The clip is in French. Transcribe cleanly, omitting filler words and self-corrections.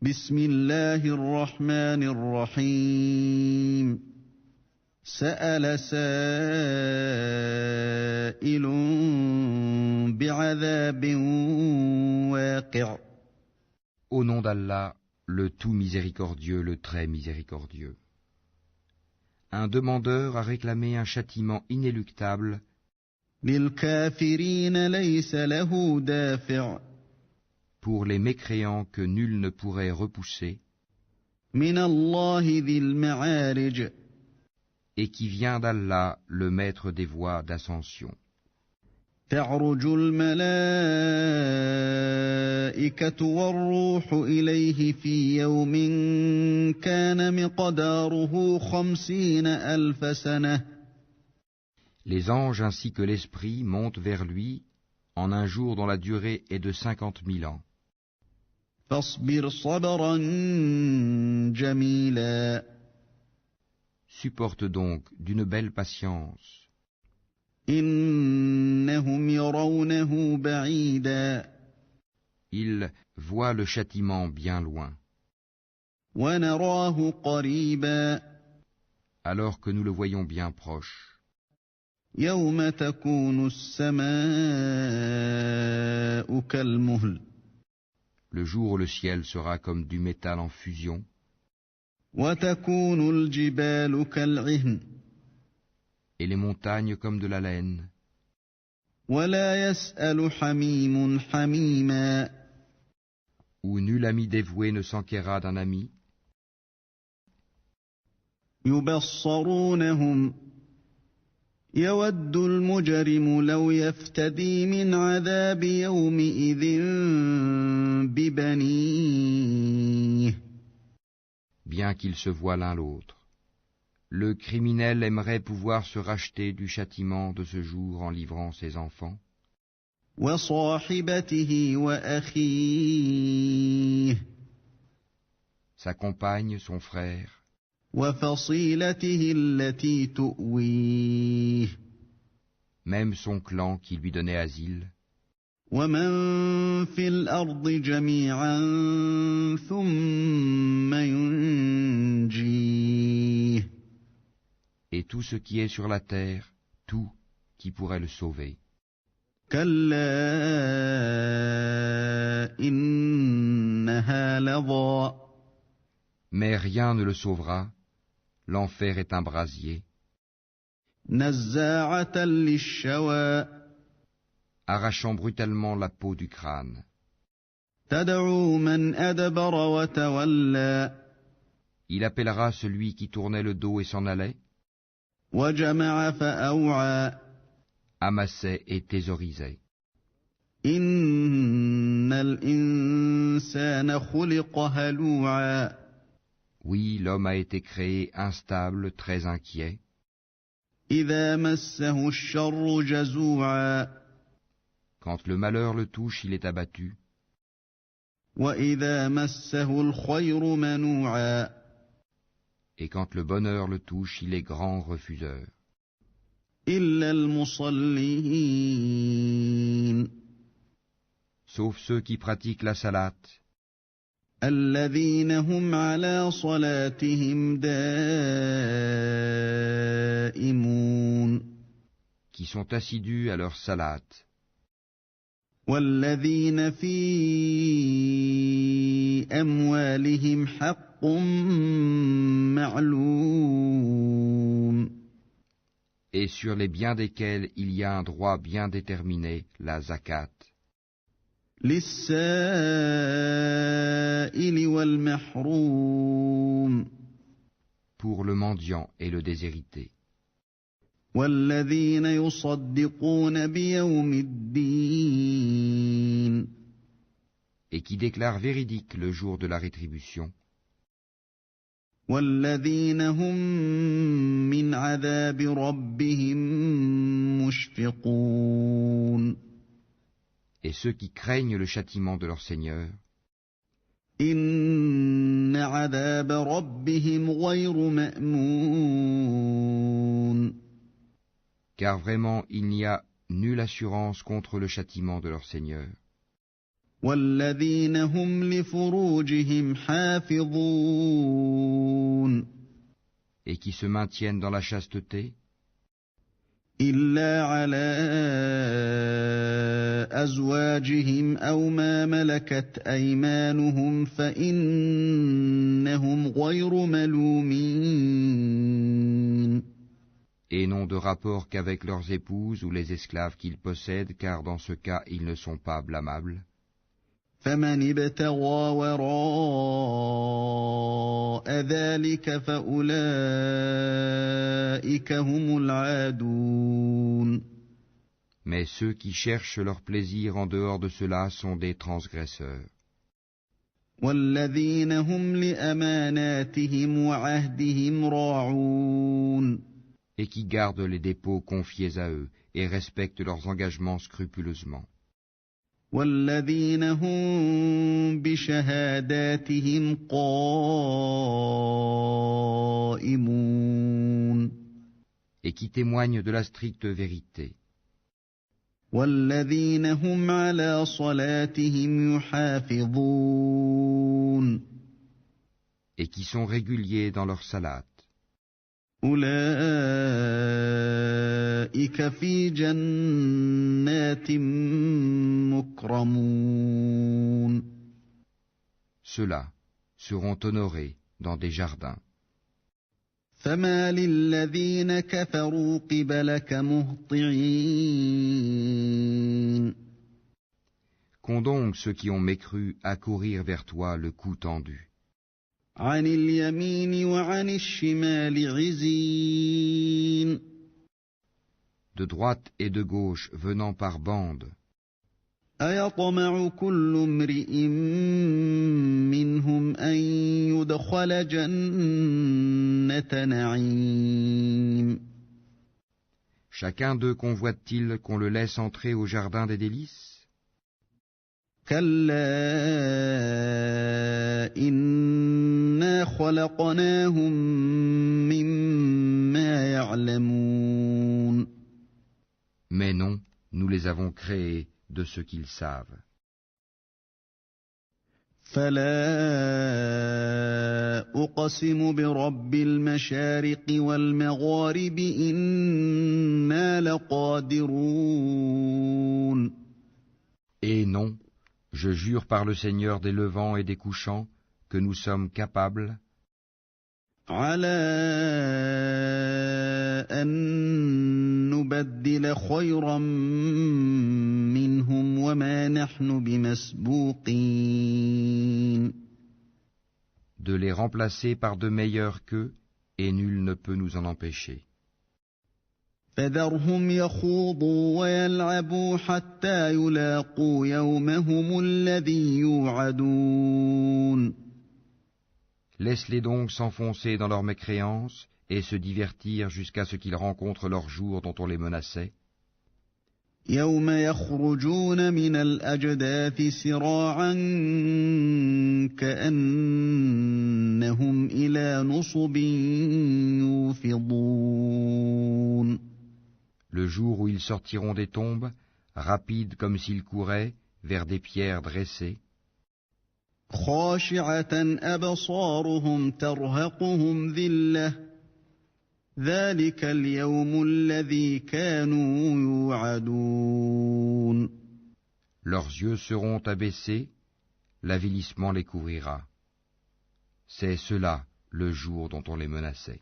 بسم الله الرحمن الرحيم سأل سائل بعذاب واقع. Au nom d'Allah, le tout miséricordieux, le très miséricordieux. Un demandeur a réclamé un châtiment inéluctable. للكافرين ليس له دافع. Pour les mécréants que nul ne pourrait repousser. من الله ذي المعارج. Et qui vient d'Allah, le maître des voies d'ascension. تعرج الملائكة والروح إليه في يوم كان مقداره 50,000 سنة. Les anges ainsi que l'esprit montent vers lui en un jour dont la durée est de 50,000 ans. فاصبر صبرا جميلا. Supporte donc d'une belle patience. إنهم يرونه بعيدا. Ils voient le châtiment bien loin. ونراه قريبا. Alors que nous le voyons bien proche. يوم تكون السماء كالمهل. Le jour où le ciel sera comme du métal en fusion. وتكون الجبال كالعهن. Et les montagnes comme de la laine. ولا يسأل حميم حميما. Où nul ami dévoué ne s'enquérera d'un ami. يبصرونهم يود المجرم لو يفتدي من عذاب يومئذ ببنيه. Bien qu'ils se voient l'un l'autre, le criminel aimerait pouvoir se racheter du châtiment de ce jour en livrant ses enfants. وصاحبته وأخيه. Sa compagne, son frère. وفصيلته التي تؤويه. Même son clan qui lui donnait asile. ومن في الأرض جميعا ثم ينجيه. Et tout ce qui est sur la terre, tout qui pourrait le sauver. كلا إنها لظى. Mais rien ne le sauvera. L'enfer est un brasier. نزاعة للشوى. Arrachant brutalement la peau du crâne. تدعو من أدبر وتولى. Il appellera celui qui tournait le dos et s'en allait. وجمع فأوعى. Amassait et thésaurisait. إن الإنسان خلق هلوعا. Oui, l'homme a été créé instable, très inquiet. إذا مسه الشر جزوعا. Quand le malheur le touche, il est abattu. وإذا مسه الخير منوعا. Et quand le bonheur le touche, il est grand refuseur. إلا المصلين. Sauf ceux qui pratiquent la salate. الذين هم على صلاتهم دائمون. Qui sont assidus à leur salate. والذين في أموالهم حق معلوم. Et sur les biens desquels il y a un droit bien déterminé, la zakat. للسائل والمحروم. Pour le mendiant et le déshérité. والذين يصدقون بيوم الدين. Et qui déclarent véridique le jour de la rétribution. والذين هم من عذاب ربهم مشفقون. Et ceux qui craignent le châtiment de leur Seigneur. إن عذاب ربهم غير مأمون. Car vraiment il n'y a nulle assurance contre le châtiment de leur Seigneur. والذين هم لفروجهم حافظون et qui se maintiennent dans la chasteté, إلا على أزواجهم أو ما ملكت أيمانهم فإنهم غير ملومين et n'ont de rapport qu'avec leurs épouses ou les esclaves qu'ils possèdent, car dans ce cas ils ne sont pas blâmables. فمن ابتغى وراء ذلك فأولئك هم العادون Mais ceux qui cherchent leur plaisir en dehors de cela sont des transgresseurs. والذين هم لأماناتهم وعهدهم راعون Et qui gardent les dépôts confiés à eux et respectent leurs engagements scrupuleusement. والذين هم بشهاداتهم قائمون Et qui témoignent de la stricte vérité. والذين هم على صلاتهم يحافظون Et qui sont réguliers dans leur salat. أولئك في جنات مكرمون Ceux-là seront honorés dans des jardins. فما للذين كفروا قبلك مهطعين Qu'ont donc ceux qui ont mécru à courir vers toi le cou tendu, عن اليمين وعن الشمال عزين de droite et de gauche venant par bandes? أيطمع كل امرئ منهم أن يدخل جنة نعيم Chacun d'eux convoite-t-il qu'on le laisse entrer au jardin des délices? كلا إنا خلقناهم مما يعلمون Mais non, nous les avons créés de ce qu'ils savent. فلا أقسم برب المشارق والمغارب إنا لقادرون Et non, je jure par le Seigneur des levants et des couchants que nous sommes capables على أن نبدل خيرا منهم وما نحن بمسبوقين de les remplacer par de meilleurs qu'eux, et nul ne peut nous en empêcher. فذرهم يخوضوا ويلعبوا حتى يلاقوا يومهم الذي يوعدون Laisse-les donc s'enfoncer dans leur mécréance et se divertir jusqu'à ce qu'ils rencontrent leur jour dont on les menaçait. يوم يخرجون من الأجداث سراعا كأنهم إلى نصب يوفضون Le jour où ils sortiront des tombes, rapides comme s'ils couraient, vers des pierres dressées, خاشعة أبصارهم ترهقهم ذلة ذلك اليوم الذي كانوا يوعدون leurs yeux seront abaissés, l'avilissement les couvrira. C'est cela le jour dont on les menaçait.